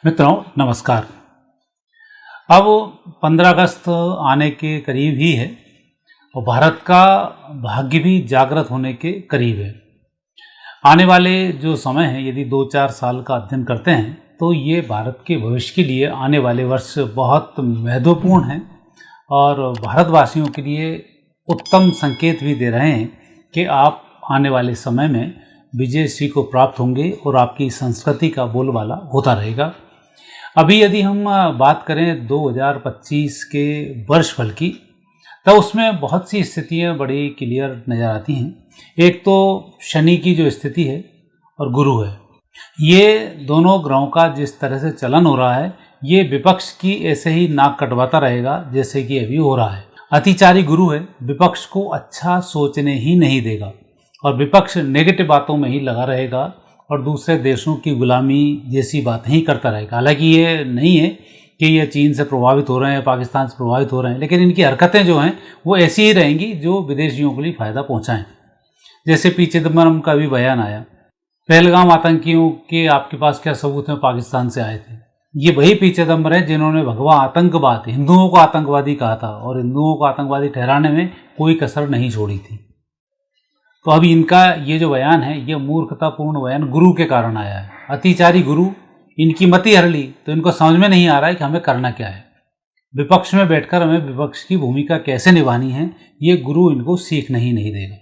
मित्रों नमस्कार। अब 15 अगस्त आने के करीब ही है और भारत का भाग्य भी जागृत होने के करीब है। आने वाले जो समय है, यदि 2-4 साल का अध्ययन करते हैं तो ये भारत के भविष्य के लिए आने वाले वर्ष बहुत महत्वपूर्ण हैं और भारतवासियों के लिए उत्तम संकेत भी दे रहे हैं कि आप आने वाले समय में विजयश्री को प्राप्त होंगे और आपकी संस्कृति का बोलबाला होता रहेगा। अभी यदि हम बात करें 2025 के वर्षफल की, तो उसमें बहुत सी स्थितियां बड़ी क्लियर नज़र आती हैं। एक तो शनि की जो स्थिति है और गुरु है, ये दोनों ग्रहों का जिस तरह से चलन हो रहा है, ये विपक्ष की ऐसे ही नाक कटवाता रहेगा जैसे कि अभी हो रहा है। अतिचारी गुरु है, विपक्ष को अच्छा सोचने ही नहीं देगा और विपक्ष नेगेटिव बातों में ही लगा रहेगा और दूसरे देशों की गुलामी जैसी बातें ही करता रहेगा। हालांकि ये नहीं है कि ये चीन से प्रभावित हो रहे हैं, पाकिस्तान से प्रभावित हो रहे हैं, लेकिन इनकी हरकतें जो हैं वो ऐसी ही रहेंगी जो विदेशियों के लिए फ़ायदा पहुंचाएं। जैसे पी चिदम्बरम का भी बयान आया, पहलगाम आतंकियों के आपके पास क्या सबूत है, पाकिस्तान से आए थे। ये वही पी चिदम्बरम है जिन्होंने भगवा आतंकवाद, हिंदुओं को आतंकवादी कहा था और हिंदुओं को आतंकवादी ठहराने में कोई कसर नहीं छोड़ी थी। तो अभी इनका ये जो बयान है, ये मूर्खतापूर्ण बयान गुरु के कारण आया है। अतिचारी गुरु इनकी मति हर ली, तो इनको समझ में नहीं आ रहा है कि हमें करना क्या है। विपक्ष में बैठकर हमें विपक्ष की भूमिका कैसे निभानी है, ये गुरु इनको सीखने ही नहीं देगा।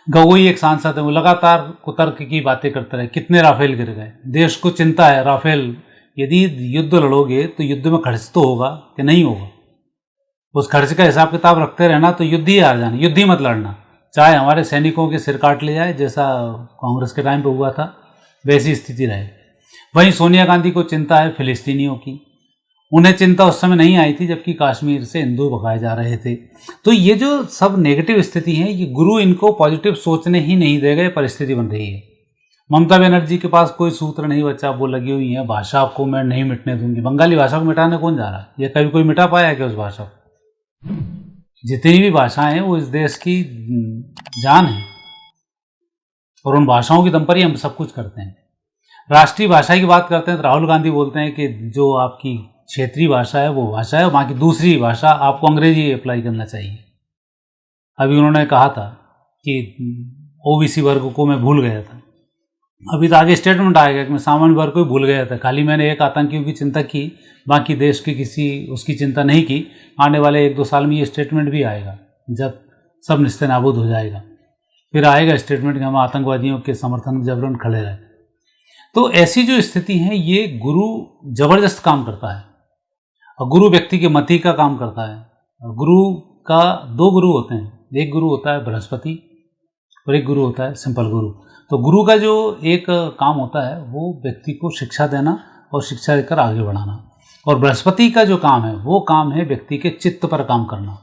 गवई एक सांसद है, वो लगातार कुतर्क की बातें करते रहे, कितने राफेल गिर गए, देश को चिंता है राफेल। यदि युद्ध लड़ोगे तो युद्ध में खर्च तो होगा कि नहीं होगा, उस खर्च का हिसाब किताब रखते रहना तो युद्ध ही हार जाना। युद्ध ही मत लड़ना, चाहे हमारे सैनिकों के सिर काट ले जाए, जैसा कांग्रेस के टाइम पे हुआ था, वैसी स्थिति रहे। वहीं सोनिया गांधी को चिंता है फिलिस्तीनियों की, उन्हें चिंता उस समय नहीं आई थी जबकि कश्मीर से हिंदू भगाए जा रहे थे। तो ये जो सब नेगेटिव स्थिति है, ये गुरु इनको पॉजिटिव सोचने ही नहीं देगा, ये परिस्थिति बन रही है। ममता बनर्जी के पास कोई सूत्र नहीं बचा, वो लगी हुई है भाषा को मैं नहीं मिटने दूंगी। बंगाली भाषा को मिटाने कौन जा रहा है? ये कभी कोई मिटा पाया क्या उस भाषा को? जितनी भी भाषाएं हैं वो इस देश की जान है और उन भाषाओं की दम पर ही हम सब कुछ करते हैं। राष्ट्रीय भाषा की बात करते हैं तो राहुल गांधी बोलते हैं कि जो आपकी क्षेत्रीय भाषा है वो भाषा है और बाकी दूसरी भाषा आपको अंग्रेजी अप्लाई करना चाहिए। अभी उन्होंने कहा था कि ओबीसी वर्ग को मैं भूल गया था, अभी तो आगे स्टेटमेंट आएगा कि मैं सामान्य वर्ग को ही भूल गया था, खाली मैंने एक आतंकियों की चिंता की, बाकी देश की किसी उसकी चिंता नहीं की। आने वाले 1-2 साल में ये स्टेटमेंट भी आएगा, जब सब निस्तेनाबूद हो जाएगा, फिर आएगा स्टेटमेंट कि हम आतंकवादियों के समर्थन में जबरन खड़े रहे। तो ऐसी जो स्थिति है, ये गुरु जबरदस्त काम करता है और गुरु व्यक्ति के मति का काम करता है। और गुरु का 2 गुरु होते हैं, एक गुरु होता है बृहस्पति और एक गुरु होता है सिंपल गुरु। तो गुरु का जो एक काम होता है वो व्यक्ति को शिक्षा देना और शिक्षा देकर आगे बढ़ाना, और बृहस्पति का जो काम है वो काम है व्यक्ति के चित्त पर काम करना।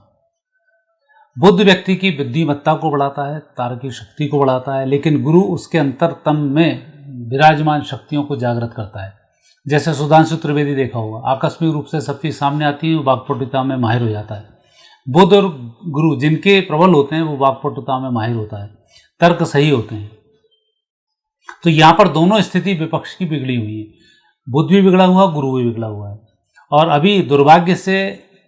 बुद्ध व्यक्ति की बुद्धिमत्ता को बढ़ाता है, तार्किक शक्ति को बढ़ाता है, लेकिन गुरु उसके अंतरतम में विराजमान शक्तियों को जागृत करता है। जैसे सुधांशु त्रिवेदी देखा होगा, आकस्मिक रूप से सब चीज़ सामने आती है, वो वाक्पटुता में माहिर हो जाता है। बुद्ध और गुरु जिनके प्रबल होते हैं वो वाक्पटुता में माहिर होता है, तर्क सही होते हैं। तो यहाँ पर दोनों स्थिति विपक्ष की बिगड़ी हुई है, बुद्ध भी बिगड़ा हुआ, गुरु भी बिगड़ा हुआ है। और अभी दुर्भाग्य से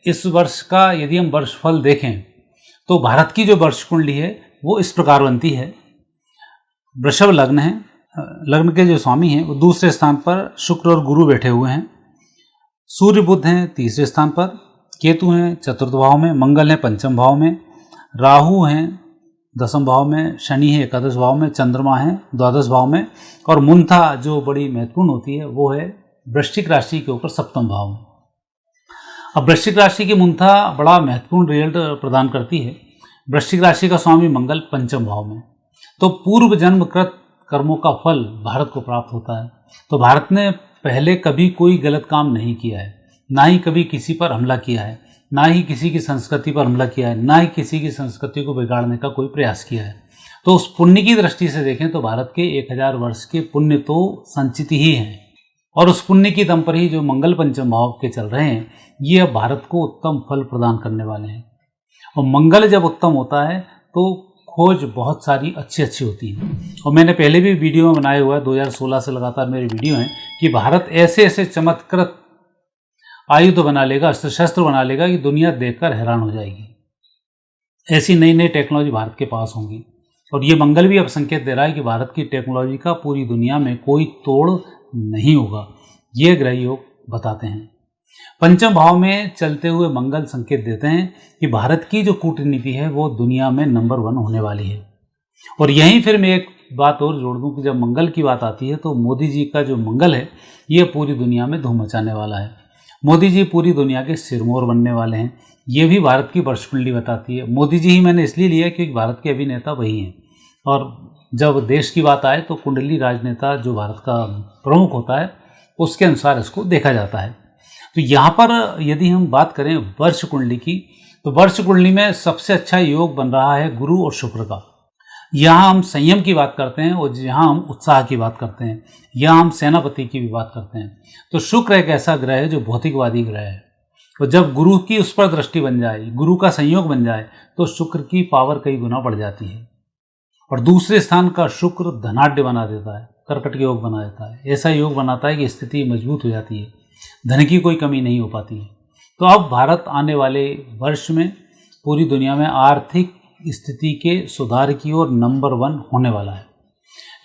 इस वर्ष का यदि हम वर्षफल देखें तो भारत की जो वर्ष कुंडली है वो इस प्रकार बनती है। वृषभ लग्न है, लग्न के जो स्वामी हैं वो दूसरे स्थान पर शुक्र और गुरु बैठे हुए हैं। सूर्य बुध हैं तीसरे स्थान पर, केतु हैं चतुर्थ भाव में, मंगल हैं पंचम भाव में, राहु हैं 10वें भाव में, शनि है 11वें भाव में, चंद्रमा है 12वें भाव में, और मुंथा जो बड़ी महत्वपूर्ण होती है वो है वृश्चिक राशि के ऊपर 7वें भाव में। अब वृश्चिक राशि की मुंथा बड़ा महत्वपूर्ण रिजल्ट प्रदान करती है। वृश्चिक राशि का स्वामी मंगल पंचम भाव में, तो पूर्व जन्मकृत कर्मों का फल भारत को प्राप्त होता है। तो भारत ने पहले कभी कोई गलत काम नहीं किया है, ना ही कभी किसी पर हमला किया है, ना ही किसी की संस्कृति पर हमला किया है, ना ही किसी की संस्कृति को बिगाड़ने का कोई प्रयास किया है। तो उस पुण्य की दृष्टि से देखें तो भारत के 1000 वर्ष के पुण्य तो संचित ही हैं, और उस पुण्य की दम पर ही जो मंगल पंचम भाव के चल रहे हैं ये अब भारत को उत्तम फल प्रदान करने वाले हैं। और मंगल जब उत्तम होता है तो खोज बहुत सारी अच्छी अच्छी होती है। और मैंने पहले भी वीडियो में बनाया हुआ है, 2016 से लगातार मेरी वीडियो हैं कि भारत ऐसे ऐसे चमत्कृत आयुध बना लेगा, अस्त्र शस्त्र बना लेगा कि दुनिया देखकर हैरान हो जाएगी। ऐसी नई नई टेक्नोलॉजी भारत के पास होंगी। और ये मंगल भी अब संकेत दे रहा है कि भारत की टेक्नोलॉजी का पूरी दुनिया में कोई तोड़ नहीं होगा, ये ग्रह योग बताते हैं। पंचम भाव में चलते हुए मंगल संकेत देते हैं कि भारत की जो कूटनीति है वो दुनिया में नंबर 1 होने वाली है। और यहीं फिर मैं एक बात और जोड़ दूं कि जब मंगल की बात आती है तो मोदी जी का जो मंगल है ये पूरी दुनिया में धूम मचाने वाला है। मोदी जी पूरी दुनिया के सिरमौर बनने वाले हैं। ये भी भारत की वर्ष कुंडली बताती है। मोदी जी ही मैंने इसलिए लिया क्योंकि भारत के अभिनेता वही हैं, और जब देश की बात आए तो कुंडली राजनेता जो भारत का प्रमुख होता है उसके अनुसार इसको देखा जाता है। तो यहाँ पर यदि हम बात करें वर्ष कुंडली की, तो वर्ष कुंडली में सबसे अच्छा योग बन रहा है गुरु और शुक्र का। यहाँ हम संयम की बात करते हैं और यहाँ हम उत्साह की बात करते हैं, यहाँ हम सेनापति की भी बात करते हैं। तो शुक्र एक ऐसा ग्रह है जो भौतिकवादी ग्रह है, और जब गुरु की उस पर दृष्टि बन जाए, गुरु का संयोग बन जाए, तो शुक्र की पावर कई गुना बढ़ जाती है। और दूसरे स्थान का शुक्र धनाढ्य बना देता है, कर्कट के योग बना देता है। ऐसा योग बनाता है कि स्थिति मजबूत हो जाती है, धन की कोई कमी नहीं हो पाती है। तो अब भारत आने वाले वर्ष में पूरी दुनिया में आर्थिक स्थिति के सुधार की ओर नंबर 1 होने वाला है।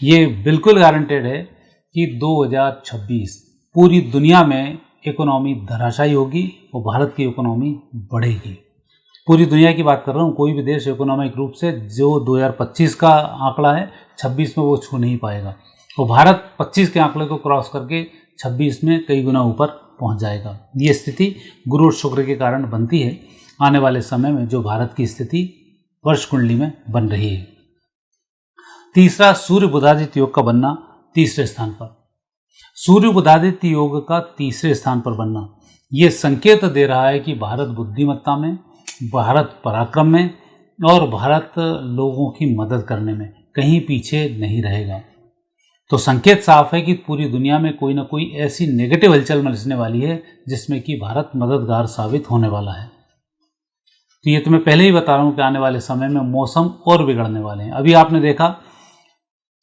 ये बिल्कुल गारंटेड है कि 2026 पूरी दुनिया में इकोनॉमी धराशायी होगी और भारत की इकोनॉमी बढ़ेगी। पूरी दुनिया की बात कर रहा हूँ, कोई भी देश इकोनॉमिक रूप से जो 2025 का आंकड़ा है 26 में वो छू नहीं पाएगा, और भारत 25 के आंकड़े को क्रॉस करके 26 में कई गुना ऊपर पहुंच जाएगा। ये स्थिति गुरु और शुक्र के कारण बनती है आने वाले समय में, जो भारत की स्थिति वर्ष कुंडली में बन रही है। तीसरा, सूर्य बुधादित्य योग का बनना तीसरे स्थान पर। सूर्य बुधादित्य योग का तीसरे स्थान पर बनना ये संकेत दे रहा है कि भारत बुद्धिमत्ता में, भारत पराक्रम में और भारत लोगों की मदद करने में कहीं पीछे नहीं रहेगा। तो संकेत साफ है कि पूरी दुनिया में कोई ना कोई ऐसी नेगेटिव हलचल मचने वाली है जिसमें कि भारत मददगार साबित होने वाला है। तो ये तो मैं पहले ही बता रहा हूँ कि आने वाले समय में मौसम और बिगड़ने वाले हैं। अभी आपने देखा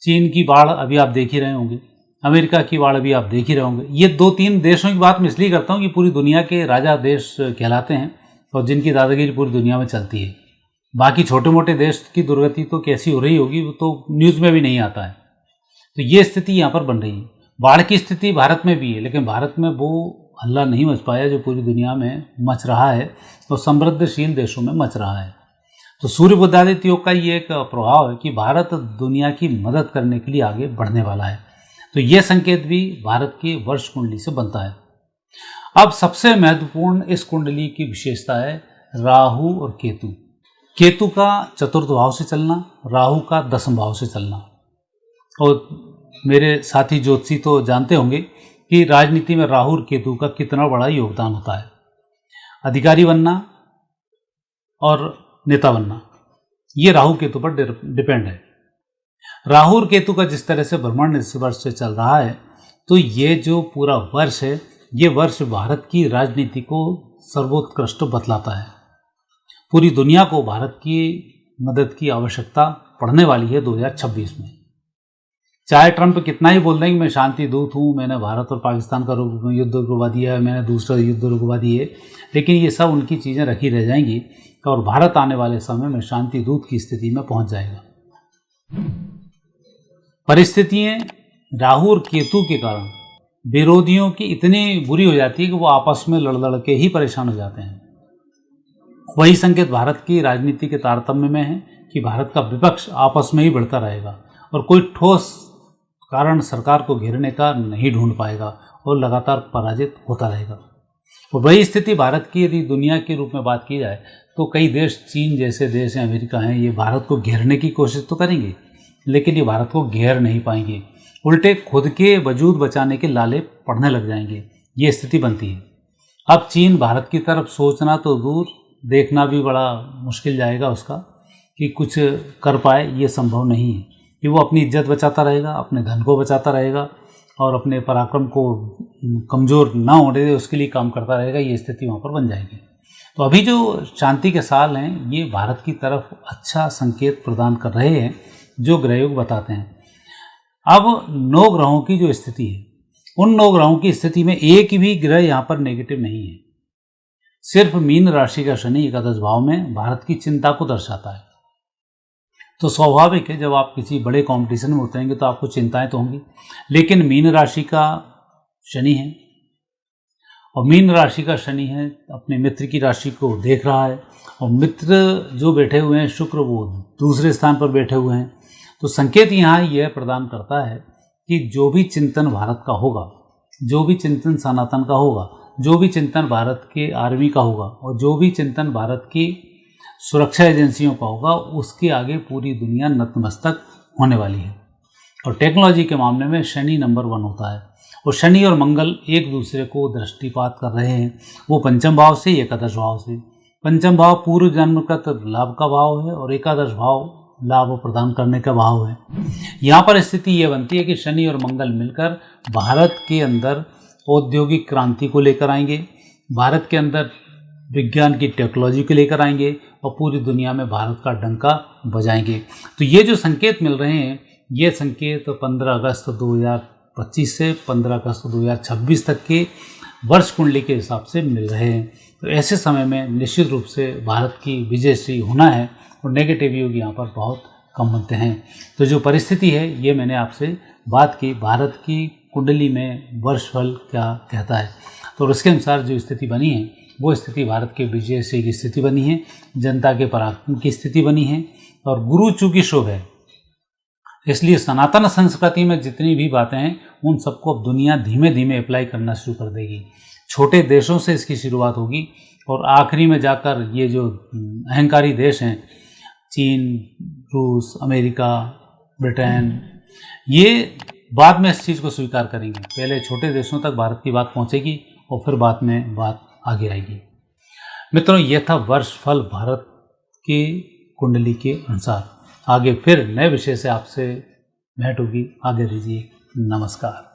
चीन की बाढ़, अभी आप देख ही रहे होंगे, अमेरिका की बाढ़ अभी आप देख ही रहे होंगे। ये 2-3 देशों की बात मैं इसलिए करता हूँ कि पूरी दुनिया के राजा देश कहलाते हैं और जिनकी दादागिरी पूरी दुनिया में चलती है। बाकी छोटे मोटे देश की दुर्गति तो कैसी हो रही होगी वो तो न्यूज़ में भी नहीं आता है। तो ये स्थिति यहाँ पर बन रही है। बाढ़ की स्थिति भारत में भी है, लेकिन भारत में वो हल्ला नहीं मच पाया जो पूरी दुनिया में मच रहा है, तो समृद्धशील देशों में मच रहा है। तो सूर्य बुधादित्य योग का ये एक प्रभाव है कि भारत दुनिया की मदद करने के लिए आगे बढ़ने वाला है। तो ये संकेत भी भारत की वर्ष कुंडली से बनता है। अब सबसे महत्वपूर्ण इस कुंडली की विशेषता है राहु और केतु। केतु का चतुर्थ भाव से चलना, राहु का 10वें भाव से चलना। और मेरे साथी ज्योतिषी तो जानते होंगे कि राजनीति में राहु और केतु का कितना बड़ा योगदान होता है। अधिकारी बनना और नेता बनना ये राहु केतु पर डिपेंड है। राहु और केतु का जिस तरह से भ्रमण इस वर्ष से चल रहा है, तो ये जो पूरा वर्ष है, ये वर्ष भारत की राजनीति को सर्वोत्कृष्ट बतलाता है। पूरी दुनिया को भारत की मदद की आवश्यकता पड़ने वाली है 2026 में। चाहे ट्रंप कितना ही बोल दें कि मैं शांति दूत हूँ, मैंने भारत और पाकिस्तान का युद्ध रुकवा दिया है, मैंने दूसरा युद्ध रुकवा दिए, लेकिन ये सब उनकी चीज़ें रखी रह जाएंगी और भारत आने वाले समय में शांति दूत की स्थिति में पहुंच जाएगा। परिस्थितियां राहु और केतु के कारण विरोधियों की इतनी बुरी हो जाती है कि वो आपस में लड़ के ही परेशान हो जाते हैं। वही संकेत भारत की राजनीति के तारतम्य में है कि भारत का विपक्ष आपस में ही बढ़ता रहेगा और कोई ठोस कारण सरकार को घेरने का नहीं ढूंढ पाएगा और लगातार पराजित होता रहेगा। और वही स्थिति भारत की यदि दुनिया के रूप में बात की जाए तो कई देश, चीन जैसे देश हैं, अमेरिका हैं, ये भारत को घेरने की कोशिश तो करेंगे, लेकिन ये भारत को घेर नहीं पाएंगे, उल्टे खुद के वजूद बचाने के लाले पड़ने लग जाएंगे। ये स्थिति बनती है। अब चीन भारत की तरफ सोचना तो दूर, देखना भी बड़ा मुश्किल जाएगा उसका कि कुछ कर पाए, ये संभव नहीं है कि वो अपनी इज्जत बचाता रहेगा, अपने धन को बचाता रहेगा और अपने पराक्रम को कमज़ोर ना होने दे उसके लिए काम करता रहेगा। ये स्थिति वहाँ पर बन जाएगी। तो अभी जो शांति के साल हैं ये भारत की तरफ अच्छा संकेत प्रदान कर रहे हैं, जो ग्रहयोग बताते हैं। अब 9 ग्रहों की जो स्थिति है, उन 9 ग्रहों की स्थिति में एक भी ग्रह यहाँ पर नेगेटिव नहीं है। सिर्फ मीन राशि का शनि एकादश भाव में भारत की चिंता को दर्शाता है। तो स्वाभाविक है, जब आप किसी बड़े कंपटीशन में उतरेंगे तो आपको चिंताएं तो होंगी, लेकिन मीन राशि का शनि है और मीन राशि का शनि है अपने मित्र की राशि को देख रहा है, और मित्र जो बैठे हुए हैं शुक्र, वो दूसरे स्थान पर बैठे हुए हैं। तो संकेत यहाँ यह प्रदान करता है कि जो भी चिंतन भारत का होगा, जो भी चिंतन सनातन का होगा, जो भी चिंतन भारत के आर्मी का होगा और जो भी चिंतन भारत की सुरक्षा एजेंसियों का होगा, उसके आगे पूरी दुनिया नतमस्तक होने वाली है। और टेक्नोलॉजी के मामले में शनि नंबर 1 होता है, और शनि और मंगल एक दूसरे को दृष्टिपात कर रहे हैं, वो पंचम भाव से एकादश भाव से। पंचम भाव पूर्व जन्मगत लाभ का भाव है और एकादश भाव लाभ प्रदान करने का भाव है। यहाँ पर स्थिति ये बनती है कि शनि और मंगल मिलकर भारत के अंदर औद्योगिक क्रांति को लेकर आएंगे, भारत के अंदर विज्ञान की टेक्नोलॉजी को लेकर आएंगे और पूरी दुनिया में भारत का डंका बजाएंगे। तो ये जो संकेत मिल रहे हैं, ये संकेत 15 अगस्त 2025 से 15 अगस्त 2026 तक के वर्ष कुंडली के हिसाब से मिल रहे हैं। तो ऐसे समय में निश्चित रूप से भारत की विजयश्री होना है और नेगेटिव योग यहाँ पर बहुत कम बनते हैं। तो जो परिस्थिति है, ये मैंने आपसे बात की, भारत की कुंडली में वर्षफल क्या कहता है। तो उसके अनुसार जो स्थिति बनी है, वो स्थिति भारत के विजयश्री की स्थिति बनी है, जनता के पराक्रम की स्थिति बनी है, और गुरु चूंकि शुभ है, इसलिए सनातन संस्कृति में जितनी भी बातें हैं उन सबको अब दुनिया धीमे धीमे अप्लाई करना शुरू कर देगी। छोटे देशों से इसकी शुरुआत होगी और आखिरी में जाकर ये जो अहंकारी देश हैं, चीन, रूस, अमेरिका, ब्रिटेन, ये बाद में इस चीज़ को स्वीकार करेंगे। पहले छोटे देशों तक भारत की बात पहुंचेगी और फिर बाद में बात आगे आएगी। मित्रों, ये था वर्षफल भारत की कुंडली के अनुसार। आगे फिर नए विषय से आपसे भेंट होगी। आगे दीजिए, नमस्कार।